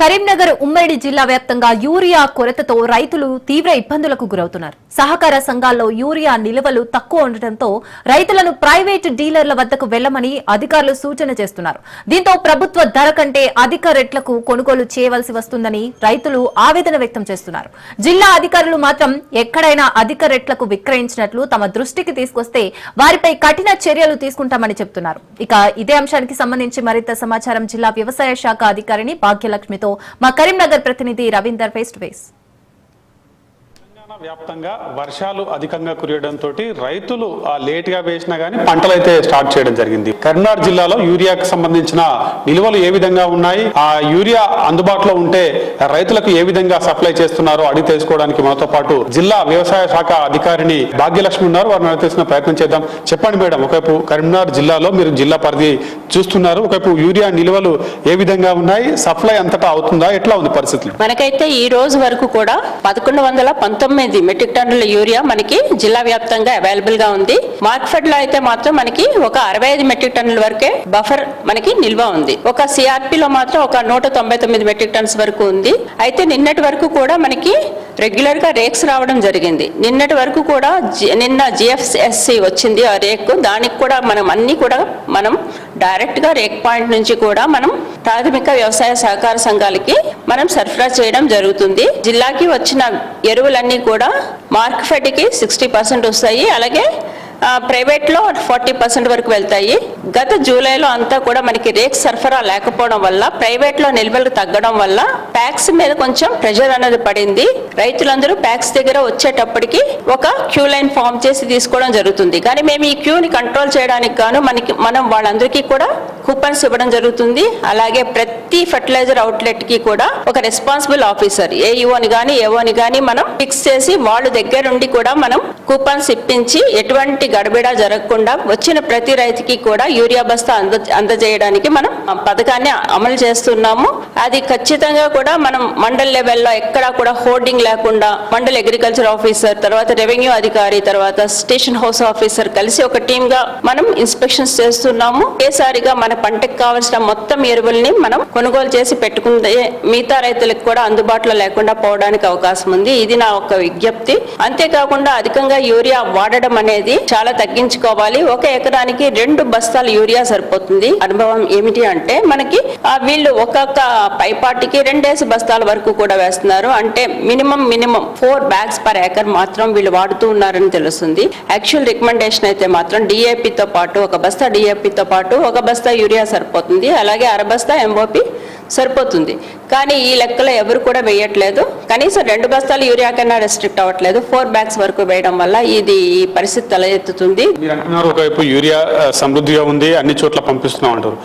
కరీంనగర్ ఉమ్మడి జిల్లా వ్యాప్తంగా యూరియా కొరతతో రైతులు తీవ్ర ఇబ్బందులకు గురవుతున్నారు. సహకార సంఘాల్లో యూరియా నిల్వలు తక్కువ ఉండటంతో రైతులను ప్రైవేటు డీలర్ల వద్దకు వెళ్లమని అధికారులు సూచన చేస్తున్నారు. దీంతో ప్రభుత్వ ధర కంటే అధిక రేట్లకు కొనుగోలు చేయవలసి వస్తుందని రైతులు ఆవేదన వ్యక్తం చేస్తున్నారు. జిల్లా అధికారులు మాత్రం ఎక్కడైనా అధిక రేట్లకు విక్రయించినట్లు తమ దృష్టికి తీసుకొస్తే వారిపై కఠిన చర్యలు తీసుకుంటామని చెబుతున్నారు. ఇక ఇదే అంశానికి సంబంధించి మరింత సమాచారం జిల్లా వ్యవసాయ శాఖ అధికారిని భాగ్యలక్ష్మితో మా కరీంనగర్ ప్రతినిధి రవీందర్ ఫేస్ టు ఫేస్. వ్యాప్తంగా వర్షాలు అధికంగా కురియడంతో రైతులు లేట్ గా వేసినా గానీ పంటలు అయితే స్టార్ట్ చేయడం జరిగింది. కరీంనగర్ జిల్లాలో యూరియాకు సంబంధించిన నిల్వలు ఏ విధంగా ఉన్నాయి, ఆ యూరియా అందుబాటులో ఉంటే రైతులకు ఏ విధంగా సప్లై చేస్తున్నారో అడిగి తెలుసుకోవడానికి మనతో పాటు జిల్లా వ్యవసాయ శాఖ అధికారిని భాగ్యలక్ష్మి ఉన్నారు. వారిని అడిగి తెలిసిన ప్రయత్నం చేద్దాం. చెప్పండి మేడం, ఒకవైపు కరీంనగర్ జిల్లాలో మీరు జిల్లా పరిధి చూస్తున్నారు, ఒకవైపు యూరియా నిల్వలు ఏ విధంగా ఉన్నాయి, సప్లై అంతటా అవుతుందా, ఎట్లా ఉంది పరిస్థితులు? మనకైతే ఈ రోజు వరకు కూడా 1119 మెట్రిక్ టన్నుల యూరియా మనకి జిల్లా వ్యాప్తంగా అవైలబుల్ గా ఉంది. మార్కెట్ లో అయితే మాత్రం మనకి ఒక 65 మెట్రిక్ టన్నుల వరకే బఫర్ మనకి నిల్వ ఉంది. ఒక సిఆర్పి లో మాత్రం ఒక 199 మెట్రిక్ టన్స్ వరకు ఉంది. అయితే నిన్నటి వరకు కూడా మనకి రెగ్యులర్ గా రేక్స్ రావడం జరిగింది. నిన్నటి వరకు కూడా నిన్న జిఎఫ్ఎస్సి వచ్చింది ఆ రేక్. దానికి కూడా మనం డైరెక్ట్ గా రేక్ పాయింట్ నుంచి కూడా మనం ప్రాథమిక వ్యవసాయ సహకార సంఘాలకి మనం సరఫరా చేయడం జరుగుతుంది. జిల్లాకి వచ్చిన ఎరువులన్నీ కూడా మార్కెట్ కి 60% వస్తాయి. అలాగే ప్రైవేట్ లో 40% వరకు వెళ్తాయి. గత జూలైలో అంతా కూడా మనకి రేక్ సరఫరా లేకపోవడం వల్ల ప్రైవేట్ లో నిల్వలు తగ్గడం వల్ల ప్యాక్స్ మీద కొంచెం ప్రెషర్ అనేది పడింది. రైతులందరూ ప్యాక్స్ దగ్గర వచ్చేటప్పటికి ఒక క్యూ లైన్ ఫామ్ చేసి తీసుకోవడం జరుగుతుంది. కానీ మేము ఈ క్యూని కంట్రోల్ చేయడానికి గాను మనం వాళ్ళందరికీ కూడా కూపన్స్ ఇవ్వడం జరుగుతుంది. అలాగే ప్రతి ఫర్టిలైజర్ అవుట్లెట్ కి కూడా ఒక రెస్పాన్సిబుల్ ఆఫీసర్ ఏఈఓని గానీ ఏఓని గానీ మనం ఫిక్స్ చేసి వాళ్ళ దగ్గరుండి కూడా మనం కూపన్స్ ఇప్పించి ఎటువంటి గడబిడా జరగకుండా వచ్చిన ప్రతి రైతుకి కూడా యూరియా బస్తా అందజేయడానికి మనం పథకాన్ని అమలు చేస్తున్నాము. అది ఖచ్చితంగా కూడా మనం మండల్ లెవెల్లో ఎక్కడా కూడా హోర్డింగ్ లేకుండా మండల్ అగ్రికల్చర్ ఆఫీసర్, తర్వాత రెవెన్యూ అధికారి, తర్వాత స్టేషన్ హౌస్ ఆఫీసర్ కలిసి ఒక టీమ్ గా మనం ఇన్స్పెక్షన్స్ చేస్తున్నాము. ఒకేసారిగా మన పంటకు కావాల్సిన మొత్తం ఎరువుల్ని మనం కొనుగోలు చేసి పెట్టుకుంటే మిగతా రైతులకు కూడా అందుబాటులో లేకుండా పోవడానికి అవకాశం ఉంది. ఇది నా ఒక విజ్ఞప్తి. అంతేకాకుండా అధికంగా యూరియా వాడడం అనేది చాలా తగ్గించుకోవాలి. ఒక ఎకరానికి 2 బస్తాలు యూరియా సరిపోతుంది. అనుభవం ఏమిటి అంటే మనకి వీళ్ళు ఒక్కొక్క పైపాటికి 2 బస్తాల వరకు కూడా వేస్తున్నారు. అంటే మినిమం 4 బ్యాగ్స్ పర్ ఏకర్ మాత్రం వీళ్ళు వాడుతూ ఉన్నారని తెలుస్తుంది. యాక్చువల్ రికమెండేషన్ అయితే మాత్రం డిఏపితో పాటు ఒక బస్తా డిఏపితో పాటు ఒక బస్తా యూరియా సరిపోతుంది. అలాగే 1/2 బస్తా ఎంఓపి సరిపోతుంది. కానీ ఈ లెక్కలో ఎవరు కూడా వేయట్లేదు. కనీసం 2 బస్తాలు యూరియా కన్నా రెస్ట్రిక్ట్ అవ్వట్లేదు. 4 బ్యాగ్స్ వరకు వేయడం వల్ల ఇది ఈ పరిస్థితి తలెత్తుతుంది. మీరు అంటున్నారు ఒకవైపు యూరియా సమృద్ధిగా ఉంది, అన్ని చోట్ల పంపిస్తున్నాం అంటారు.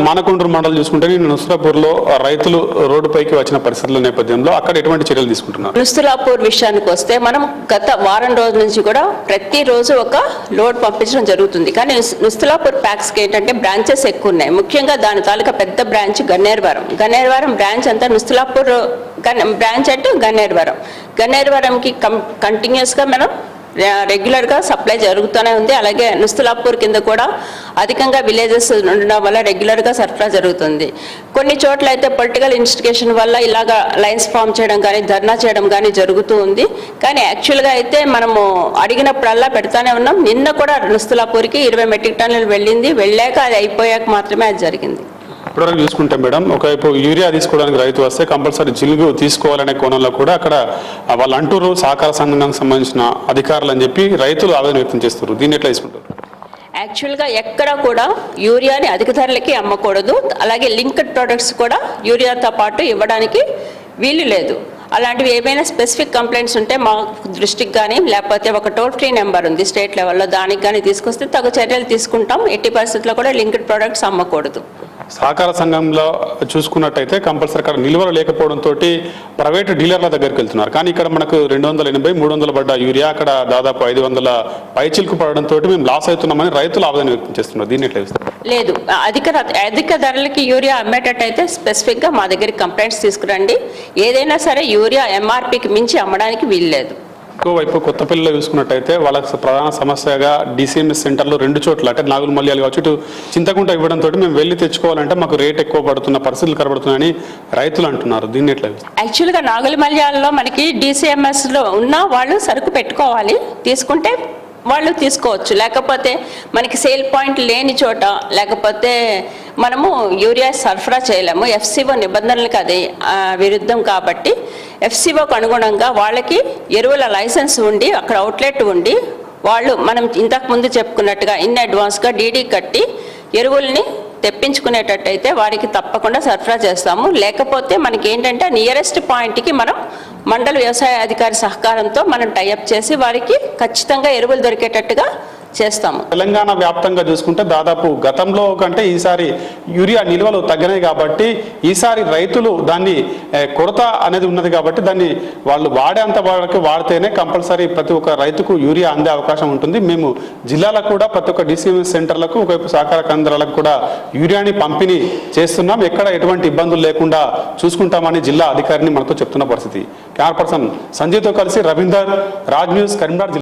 మానకొండూరు మండలం చూసుకుంటే నుస్రాపూర్ లో రైతులు రోడ్డుపైకి వచ్చిన పరిస్థితుల నేపథ్యంలో అక్కడ ఎటువంటి చర్యలు తీసుకుంటున్నారు? నుస్రాపూర్ విషయానికి వస్తే మనం గత వారం రోజుల నుంచి కూడా ప్రతిరోజు ఒక లోడ్ పంపించడం జరుగుతుంది. కానీ నుస్రాపూర్ ప్యాక్స్ కి ఏంటంటే బ్రాంచెస్ ఎక్కువ ఉన్నాయి. ముఖ్యంగా దాని తాలూకా పెద్ద బ్రాంచ్ గన్నేరువరం బ్రాంచ్ అంతా నుస్రాపూర్ బ్రాంచ్ అంటే గన్నేరువరంకి కంటిన్యూస్ గా మనం రెగ్యులర్ గా సప్లై జరుగుతూనే ఉంది. అలాగే నుస్రాపూర్ కింద కూడా అధికంగా విలేజెస్ ఉండడం వల్ల రెగ్యులర్ గా సరఫరా జరుగుతుంది. కొన్ని చోట్ల అయితే పొలిటికల్ ఇన్స్టిగేషన్ వల్ల ఇలాగా లైన్స్ ఫామ్ చేయడం కానీ ధర్నా చేయడం కానీ జరుగుతూ ఉంది. కానీ యాక్చువల్ గా అయితే మనము అడిగినప్పుడల్లా పెడతానే ఉన్నాం. నిన్న కూడా నుస్రాపూర్కి 20 మెట్రిక్ టన్నులు వెళ్ళాక అది అయిపోయాక మాత్రమే అది జరిగింది. ఇప్పటివరకు చూసుకుంటే మేడం, ఒకవైపు యూరియా తీసుకోవడానికి రైతు వస్తే కంపల్సరీ జిలుగు తీసుకోవాలనే కోణంలో కూడా అక్కడ వాళ్ళు అంటూరు సహకార సంఘానికి సంబంధించిన అధికారులు అని చెప్పి రైతులు ఆవేదన వ్యక్తం చేస్తారు. దీన్ని ఎట్లా తీసుకుంటారు? యాక్చువల్గా ఎక్కడ కూడా యూరియాని అధిక ధరలకి అమ్మకూడదు. అలాగే లింక్డ్ ప్రొడక్ట్స్ కూడా యూరియాతో పాటు ఇవ్వడానికి వీలు లేదు. అలాంటివి ఏమైనా స్పెసిఫిక్ కంప్లైంట్స్ ఉంటే మా దృష్టికి కానీ లేకపోతే ఒక టోల్ ఫ్రీ నెంబర్ ఉంది స్టేట్ లెవెల్లో, దానికి కానీ తీసుకొస్తే తగు చర్యలు తీసుకుంటాం. ఎట్టి పరిస్థితుల్లో కూడా లింక్డ్ ప్రొడక్ట్స్ అమ్మకూడదు. సహకార సంఘంలో చూసుకున్నట్టయితే కంపల్సరీ అక్కడ నిల్వలు లేకపోవడంతో ప్రైవేటు డీలర్ల దగ్గరికి వెళ్తున్నారు. కానీ ఇక్కడ మనకు 280, 300 పడ్డ యూరియా అక్కడ దాదాపు 500 పైచిలకు పడడంతో మేము లాస్ అవుతున్నామని రైతులు ఆవేదన వ్యక్తం చేస్తున్నారు. దీన్ని ఎట్లా ఇస్తారు? లేదు, అధిక ధరలకి యూరియా అమ్మేటట్టయితే స్పెసిఫిక్ గా మా దగ్గరికి కంప్లైంట్స్ తీసుకురండి. ఏదైనా సరే యూరియా ఎంఆర్పికి మించి అమ్మడానికి వీల్లేదు. ఇంకోవైపు కొత్తపల్లిలో చూసుకున్నట్టయితే వాళ్ళ ప్రధాన సమస్యగా DCMS సెంటర్లో 2 చోట్ల అంటే నాగులమల్యాలు కావచ్చు ఇటు చింతకుంట ఇవ్వడంతో మేము వెళ్ళి తెచ్చుకోవాలంటే మాకు రేట్ ఎక్కువ పడుతున్న పరిస్థితులు కనబడుతున్నాయని రైతులు అంటున్నారు. దీన్ని ఎట్లా? యాక్చువల్గా నాగులమల్యాలలో మనకి DCMS లో ఉన్న వాళ్ళు సరుకు పెట్టుకోవాలి, తీసుకుంటే వాళ్ళు తీసుకోవచ్చు. లేకపోతే మనకి సేల్ పాయింట్ లేని చోట లేకపోతే మనము యూరియా సరఫరా చేయలేము. FCO నిబంధనలకు అది విరుద్ధం కాబట్టి FCOకు అనుగుణంగా వాళ్ళకి ఎరువుల లైసెన్స్ ఉండి అక్కడ అవుట్లెట్ ఉండి వాళ్ళు మనం ఇంతకుముందు చెప్పుకున్నట్టుగా ఇన్ అడ్వాన్స్గా DD కట్టి ఎరువుల్ని తెప్పించుకునేటట్టయితే వారికి తప్పకుండా సరఫరా చేస్తాము. లేకపోతే మనకి ఏంటంటే నియరెస్ట్ పాయింట్కి మనం మండల వ్యవసాయ అధికారి సహకారంతో మనం టైఅప్ చేసి వారికి ఖచ్చితంగా ఎరువులు దొరికేటట్టుగా చేస్తాము. తెలంగాణ వ్యాప్తంగా చూసుకుంటే దాదాపు గతంలో కంటే ఈసారి యూరియా నిల్వలు తగ్గినాయి కాబట్టి ఈసారి రైతులు దాన్ని కొరత అనేది ఉన్నది కాబట్టి దాన్ని వాళ్ళు వాడేంత వరకు వాడితేనే కంపల్సరీ ప్రతి ఒక్క రైతుకు యూరియా అందే అవకాశం ఉంటుంది. మేము జిల్లాలకు కూడా ప్రతి ఒక్క DCMS సెంటర్లకు ఒకవైపు సహకార కేంద్రాలకు కూడా యూరియాని పంపిణీ చేస్తున్నాం. ఎక్కడ ఎటువంటి ఇబ్బందులు లేకుండా చూసుకుంటామని జిల్లా అధికారిని మనతో చెప్తున్న పరిస్థితి. కెమెరా పర్సన్ సంజయ్తో కలిసి రవీందర్, రాజ్ న్యూస్, కరీంనగర్.